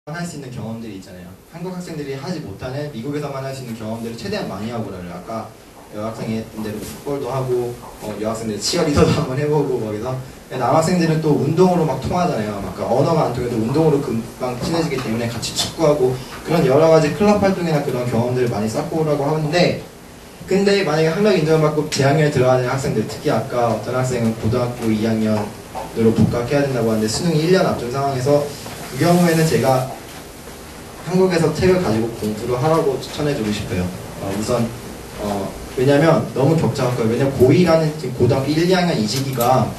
할 수 있는 경험들이 있잖아요. 한국 학생들이 하지 못하는 미국에서만 할 수 있는 경험들을 최대한 많이 하고 그래요. 아까 여학생들은 풋볼도 하고 여학생들은 치어리더도 한번 해보고 거기서 남학생들은 또 운동으로 막 통하잖아요. 막 언어가 안 통해도 운동으로 금방 친해지기 때문에 같이 축구하고 그런 여러 가지 클럽 활동이나 그런 경험들을 많이 쌓고 오라고 하는데, 근데 만약에 학력 인정을 받고 재학년에 들어가는 학생들, 특히 아까 어떤 학생은 고등학교 2학년으로 복학해야 된다고 하는데 수능이 1년 앞둔 상황에서 그 경우에는 제가 한국에서 책을 가지고 공부를 하라고 추천해주고 싶어요. 우선 왜냐면 너무 격차가 커요. 왜냐면 고2라는 지금 고등학교 1, 2학년 이 시기가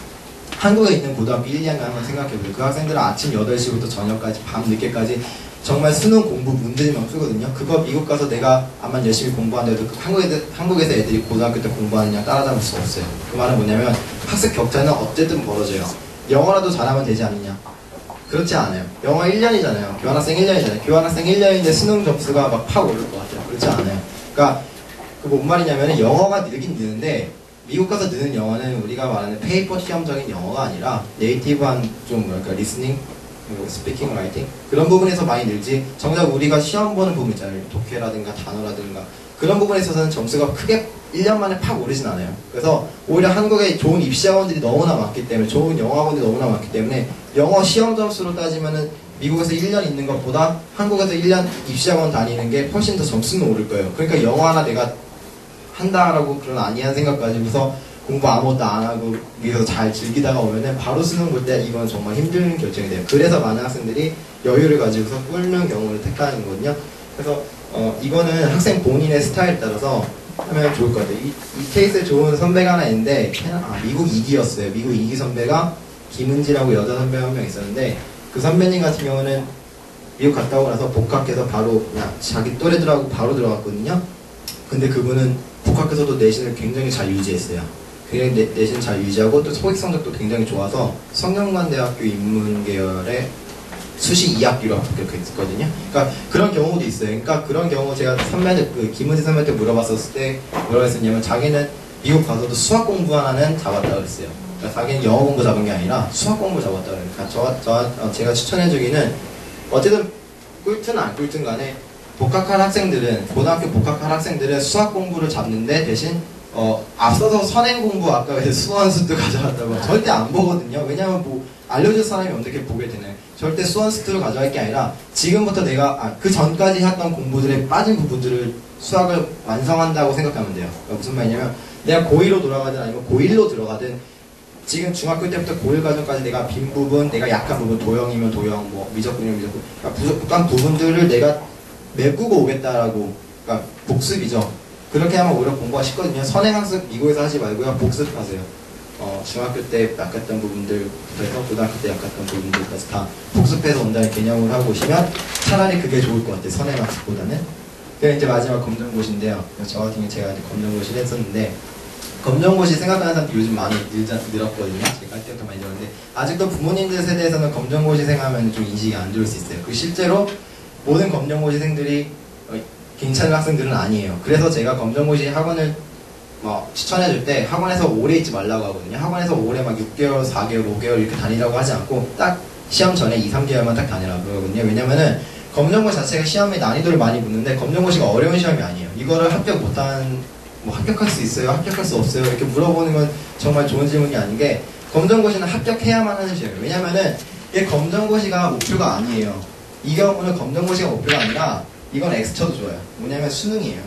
한국에 있는 고등학교 1, 2학년 한번 생각해보세요. 그 학생들은 아침 8시부터 저녁까지 밤 늦게까지 정말 수능 공부 문제만 풀거든요. 그거 미국 가서 내가 암만 열심히 공부하는데도 한국에서 애들이 고등학교 때 공부하느냐 따라잡을 수 없어요. 그 말은 뭐냐면 학습 격차는 어쨌든 벌어져요. 영어라도 잘하면 되지 않느냐? 그렇지 않아요. 영어 1년이잖아요. 교환학생 1년이잖아요. 교환학생 1년인데 수능 점수가 막 팍 오를 것 같아요. 그렇지 않아요. 그러니까 그 뭔 말이냐면 영어가 늘긴 느는데 미국 가서 느는 영어는 우리가 말하는 페이퍼 시험적인 영어가 아니라 네이티브한 좀 뭐랄까 리스닝, 스피킹, 라이팅 그런 부분에서 많이 늘지, 정작 우리가 시험 보는 부분 있잖아요. 독해라든가 단어라든가 그런 부분에 있어서는 점수가 크게 1년 만에 팍 오르진 않아요. 그래서 오히려 한국에 좋은 입시학원들이 너무나 많기 때문에, 좋은 영어학원들이 너무나 많기 때문에 영어 시험 점수로 따지면은 미국에서 1년 있는 것보다 한국에서 1년 입시학원 다니는 게 훨씬 더 점수는 오를 거예요. 그러니까 영어 하나 내가 한다라고 그런 아니한 생각 가지고서 공부 아무것도 안 하고 여기서 잘 즐기다가 오면은 바로 수능 볼 때 이건 정말 힘든 결정이 돼요. 그래서 많은 학생들이 여유를 가지고서 꿇는 경우를 택하는 거거든요. 그래서 이거는 학생 본인의 스타일에 따라서 하면 좋을 것 같아요. 이 케이스에 좋은 선배가 하나 있는데 미국 2기였어요. 미국 2기 선배가 김은지라고 여자 선배 한 명 있었는데, 그 선배님 같은 경우는 미국 갔다 오고 나서 복학해서 바로 그냥 자기 또래들하고 바로 들어갔거든요. 근데 그분은 복학해서도 내신을 굉장히 잘 유지했어요. 굉장히 내신 잘 유지하고 또 토익 성적도 굉장히 좋아서 성균관대학교 인문계열의 수시 2학기로 합격했거든요. 그러니까 그런 경우도 있어요. 그러니까 그런 경우 제가 선배한테, 김은지 선배한테 물어봤었을 때 뭐라고 했었냐면, 자기는 미국 가서도 수학 공부 하나는 잡았다고 그랬어요. 그러니까 자기는 영어 공부 잡은 게 아니라 수학 공부 잡았다고 그러니까 제가 추천해주기는, 어쨌든 꿀든 안 꿀든 간에 복학할 학생들은, 고등학교 복학할 학생들은 수학 공부를 잡는데 대신 앞서서 선행 공부, 아까 수원수도 가져왔다고 절대 안 보거든요. 왜냐면 뭐 알려줄 사람이 어떻게 보게 되나요? 절대 수원수를 가져갈 게 아니라 지금부터 내가 그 전까지 했던 공부들에 빠진 부분들을 수학을 완성한다고 생각하면 돼요. 그러니까 무슨 말이냐면, 내가 고2로 돌아가든 아니면 고1로 들어가든 지금 중학교 때부터 고1 과정까지 내가 빈 부분, 내가 약한 부분, 도형이면 도형, 뭐 미적분이면 미적분, 그러니까 부족한 부분들을 내가 메꾸고 오겠다라고, 그러니까 복습이죠. 그렇게 하면 오히려 공부가 쉽거든요. 선행학습 미국에서 하지 말고요, 복습하세요. 중학교 때 약했던 부분들부터 해서 고등학교 때 약했던 부분들까지 다 복습해서 온다는 개념을 하고 오시면 차라리 그게 좋을 것 같아요, 선행학습보다는. 그게 이제 마지막 검정고시인데요. 저 같은 경우 제가 이제 검정고시를 했었는데, 검정고시 생각하는 사람들이 요즘 많이 늘었거든요. 제가 할 때부터 많이 늘었는데, 아직도 부모님들 세대에서는 검정고시 생각하면 좀 인식이 안 좋을 수 있어요. 그 실제로 모든 검정고시생들이 괜찮은 학생들은 아니에요. 그래서 제가 검정고시 학원을 추천해줄 때 학원에서 오래 있지 말라고 하거든요. 학원에서 오래 막 6개월, 4개월, 5개월 이렇게 다니라고 하지 않고 딱 시험 전에 2, 3개월만 딱 다니라고 그러거든요. 왜냐면은 검정고시 자체가 시험의 난이도를 많이 묻는데 검정고시가 어려운 시험이 아니에요. 이거를 합격 못한, 합격할 수 있어요? 합격할 수 없어요? 이렇게 물어보는 건 정말 좋은 질문이 아닌 게, 검정고시는 합격해야만 하는 시험이에요. 왜냐면은 이게 검정고시가 목표가 아니에요. 이 경우는 검정고시가 목표가 아니라 이건 X쳐도 좋아요. 뭐냐면 수능이에요.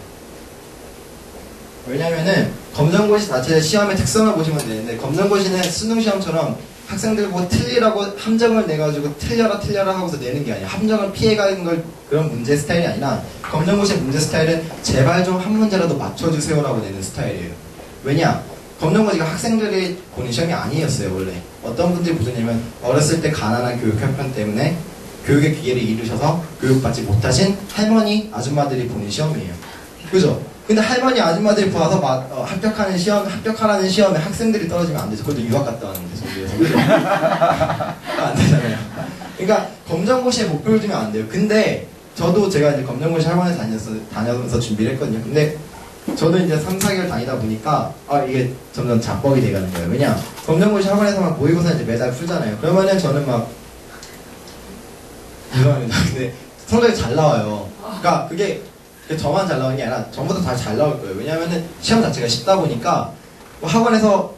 왜냐면은 검정고시 자체 시험의 특성을 보시면 되는데, 검정고시는 수능 시험처럼 학생들 보고 틀리라고 함정을 내가지고 틀려라 하고서 내는 게 아니에요. 함정을 피해가는 걸, 그런 문제 스타일이 아니라 검정고시 문제 스타일은 제발 좀 한 문제라도 맞춰주세요라고 내는 스타일이에요. 왜냐? 검정고시가 학생들이 보는 시험이 아니었어요. 원래 어떤 분들이 보셨냐면, 어렸을 때 가난한 교육 형편 때문에 교육의 기회를 잃으셔서 교육받지 못하신 할머니, 아줌마들이 보는 시험이에요. 그죠? 근데 할머니, 아줌마들이 봐서 합격하라는 시험에 학생들이 떨어지면 안 되죠. 그것도 유학 갔다 왔는데, 저기에서. 그죠? 안 되잖아요. 그러니까 검정고시에 목표를 두면 안 돼요. 근데 저도 제가 이제 검정고시 학원에 다녀서 준비를 했거든요. 근데 저도 이제 3, 4개월 다니다 보니까 이게 점점 자뻑이 돼가는 거예요. 왜냐? 검정고시 학원에서만 모의고사 이제 매달 풀잖아요. 그러면은 저는 막 죄송합니다. 근데 성적이 잘 나와요. 그러니까 그게 저만 잘 나오는 게 아니라 전부 다 잘 나올 거예요. 왜냐하면은 시험 자체가 쉽다 보니까 뭐 학원에서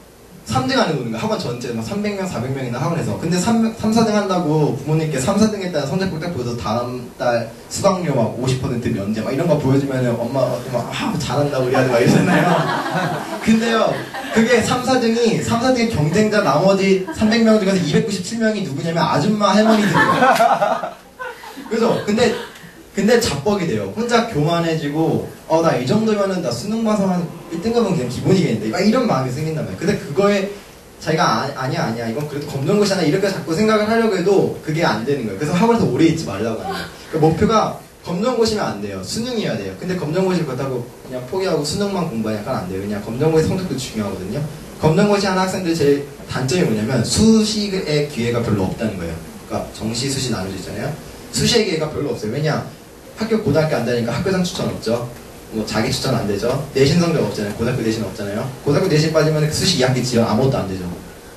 3등 안에 노는 거야. 학원 전체 막 300명, 400명이나 학원에서. 근데 3, 4등 한다고 부모님께 3, 4등 했다는 성적표 딱 보여서 다음 달 수강료 막 50% 면제 막 이런 거 보여주면은 엄마가 막 잘한다 우리 아들 막 이러잖아요. 근데요, 그게 3, 4등의 경쟁자 나머지 300명 중에서 297명이 누구냐면 아줌마 할머니들이에요. 그래서 근데 자뻑이 돼요. 혼자 교만해지고 나 이 정도면은 나 수능 봐서 한 1등급은 그냥 기본이겠는데 막 이런 마음이 생긴단 말이에요. 근데 그거에 자기가 아니야 이건 그래도 검정고시잖아 이렇게 자꾸 생각을 하려고 해도 그게 안 되는 거예요. 그래서 학원에서 오래 있지 말라고 하는 거예요. 그러니까 목표가 검정고시면 안 돼요. 수능이어야 돼요. 근데 검정고시 그렇다고 그냥 포기하고 수능만 공부하면 약간 안 돼요. 그냥 검정고시 성적도 중요하거든요. 검정고시 하는 학생들 제일 단점이 뭐냐면 수시의 기회가 별로 없다는 거예요. 그러니까 정시, 수시 나눠져 있잖아요. 수시의 기회가 별로 없어요. 왜냐? 학교 고등학교 안 다니니까 학교장 추천 없죠. 뭐 자기 추천 안 되죠. 내신 성적 없잖아요. 고등학교 내신 없잖아요. 고등학교 내신 빠지면 수시 2학기 지원 아무것도 안 되죠.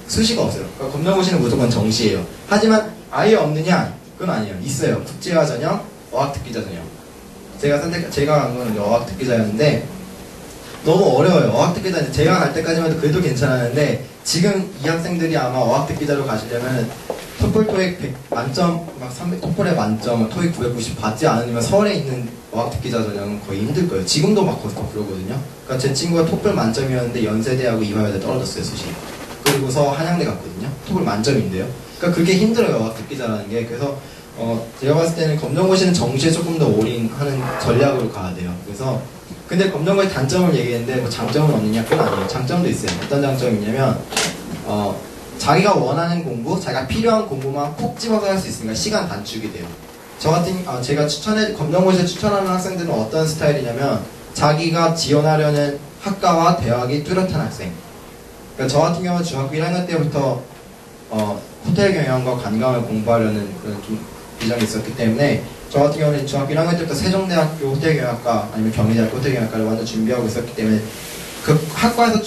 수시가 없어요. 그러니까 검정고시는 무조건 정시예요. 하지만 아예 없느냐? 그건 아니에요. 있어요. 국제화 전형, 어학특기자 전형. 제가 간 거는 어학특기자였는데 너무 어려워요. 어학특기자 제가 갈 때까지만 해도 그래도 괜찮았는데 지금 이 학생들이 아마 어학특기자로 가시려면 토플 토익 100 만점, 막 300, 토플에 만점, 토익 990 받지 않으면 서울에 있는 어학특기자 전형은 거의 힘들 거예요. 지금도 막 그러거든요. 그러니까 제 친구가 토플 만점이었는데 연세대하고 이화여대 떨어졌어요, 수시. 그리고서 한양대 갔거든요. 토플 만점인데요. 그러니까 그게 힘들어요, 어학특기자라는 게. 그래서 제가 봤을 때는 검정고시는 정시에 조금 더 올인하는 전략으로 가야 돼요. 그래서 근데 검정고시 단점을 얘기했는데 뭐 장점은 없느냐? 그건 아니에요. 장점도 있어요. 어떤 장점이 있냐면 자기가 원하는 공부, 자기가 필요한 공부만 콕 집어서 할 수 있으니까 시간 단축이 돼요. 제가 검정고시에 추천하는 학생들은 어떤 스타일이냐면 자기가 지원하려는 학과와 대학이 뚜렷한 학생. 그러니까 저 같은 경우는 중학교 1학년 때부터 호텔 경영과 관광을 공부하려는 그런 좀 비전이 있었기 때문에 저 같은 경우는 중학교 1학년 때부터 세종대학교 호텔경영학과 아니면 경희대학교 호텔경영학과를 완전 준비하고 있었기 때문에 그 학과에서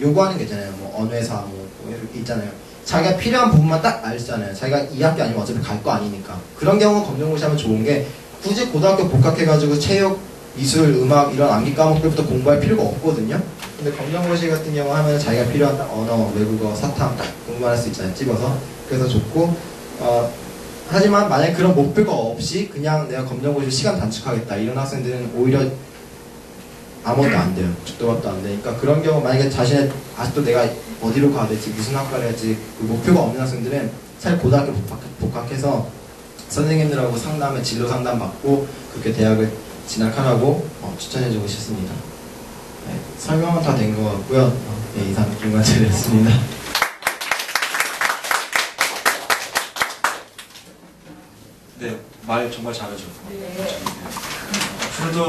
요구하는 게 있잖아요. 뭐 언어회사 뭐 이렇게 있잖아요. 자기가 필요한 부분만 딱 알잖아요. 자기가 이 학교 아니면 어차피 갈 거 아니니까. 그런 경우 검정고시 하면 좋은 게 굳이 고등학교 복학해가지고 체육, 미술, 음악 이런 암기 과목들부터 공부할 필요가 없거든요. 근데 검정고시 같은 경우 하면 자기가 필요한 딱 언어, 외국어, 사탐 딱 공부할 수 있잖아요. 집어서. 그래서 좋고 하지만 만약에 그런 목표가 없이 그냥 내가 검정고시 시간 단축하겠다 이런 학생들은 오히려 아무것도 안 돼요. 죽도밥도 안 되니까 그런 경우 만약에 자신의 아직도 내가 어디로 가야 될지 무슨 학과를 할지 그 목표가 없는 학생들은 차라리 고등학교 복학해서 선생님들하고 상담에 진로 상담 받고 그렇게 대학을 진학하라고 추천해주고 싶습니다. 네, 설명은 다 된 것 같고요. 네, 이상 김관철이었습니다. 네, 말 정말 잘하죠. 네. 술도